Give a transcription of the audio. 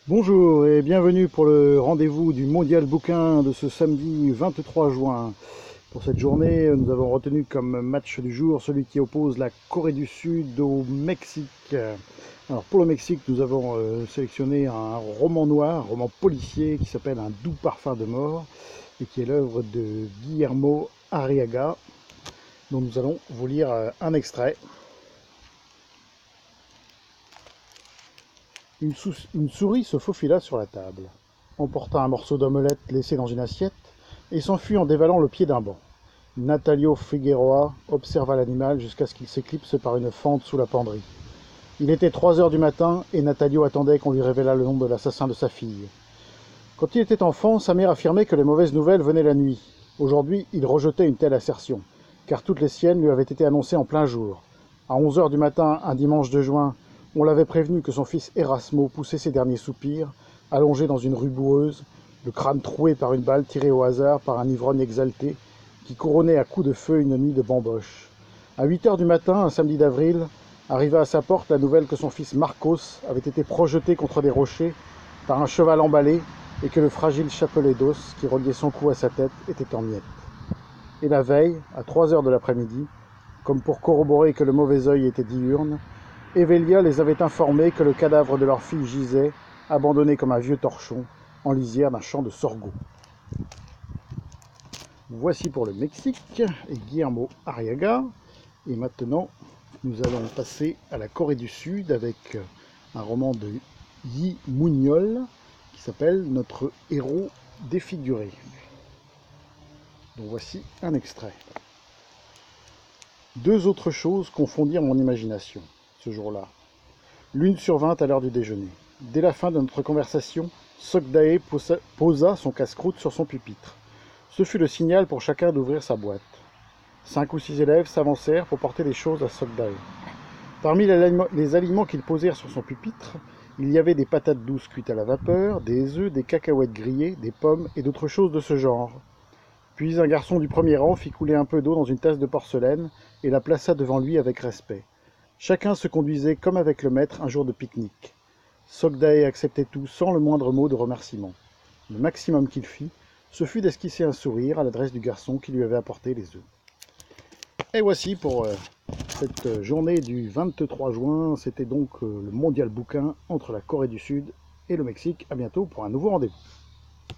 Bonjour et bienvenue pour le rendez-vous du Mondial Bouquin de ce samedi 23 juin. Pour cette journée, nous avons retenu comme match du jour celui qui oppose la Corée du Sud au Mexique. Alors pour le Mexique, nous avons sélectionné un roman noir, un roman policier qui s'appelle Un doux parfum de mort et qui est l'œuvre de Guillermo Arriaga, dont nous allons vous lire un extrait. Une souris se faufila sur la table, emporta un morceau d'omelette laissé dans une assiette et s'enfuit en dévalant le pied d'un banc. Natalio Figueroa observa l'animal jusqu'à ce qu'il s'éclipse par une fente sous la penderie. Il était 3 heures du matin et Natalio attendait qu'on lui révélât le nom de l'assassin de sa fille. Quand il était enfant, sa mère affirmait que les mauvaises nouvelles venaient la nuit. Aujourd'hui, il rejetait une telle assertion, car toutes les siennes lui avaient été annoncées en plein jour. À 11 heures du matin, un dimanche de juin, on l'avait prévenu que son fils Erasmo poussait ses derniers soupirs, allongé dans une rue boueuse, le crâne troué par une balle tirée au hasard par un ivrogne exalté, qui couronnait à coups de feu une nuit de bamboche. À 8 heures du matin, un samedi d'avril, arriva à sa porte la nouvelle que son fils Marcos avait été projeté contre des rochers par un cheval emballé et que le fragile chapelet d'os qui reliait son cou à sa tête était en miettes. Et la veille, à 3 heures de l'après-midi, comme pour corroborer que le mauvais œil était diurne, Evelia les avait informés que le cadavre de leur fille gisait, abandonné comme un vieux torchon, en lisière d'un champ de sorgho. Voici pour le Mexique et Guillermo Arriaga. Et maintenant, nous allons passer à la Corée du Sud avec un roman de Yi Mouniol qui s'appelle Notre héros défiguré. Donc voici un extrait. Deux autres choses confondirent mon imagination ce jour-là. L'une survint à l'heure du déjeuner. Dès la fin de notre conversation, Sokdae posa son casse-croûte sur son pupitre. Ce fut le signal pour chacun d'ouvrir sa boîte. 5 ou 6 élèves s'avancèrent pour porter les choses à Sokdae. Parmi les aliments qu'ils posèrent sur son pupitre, il y avait des patates douces cuites à la vapeur, des œufs, des cacahuètes grillées, des pommes et d'autres choses de ce genre. Puis un garçon du premier rang fit couler un peu d'eau dans une tasse de porcelaine et la plaça devant lui avec respect. Chacun se conduisait comme avec le maître un jour de pique-nique. Sokdae acceptait tout sans le moindre mot de remerciement. Le maximum qu'il fit, ce fut d'esquisser un sourire à l'adresse du garçon qui lui avait apporté les œufs. Et voici pour cette journée du 23 juin. C'était donc le mondial bouquin entre la Corée du Sud et le Mexique. À bientôt pour un nouveau rendez-vous.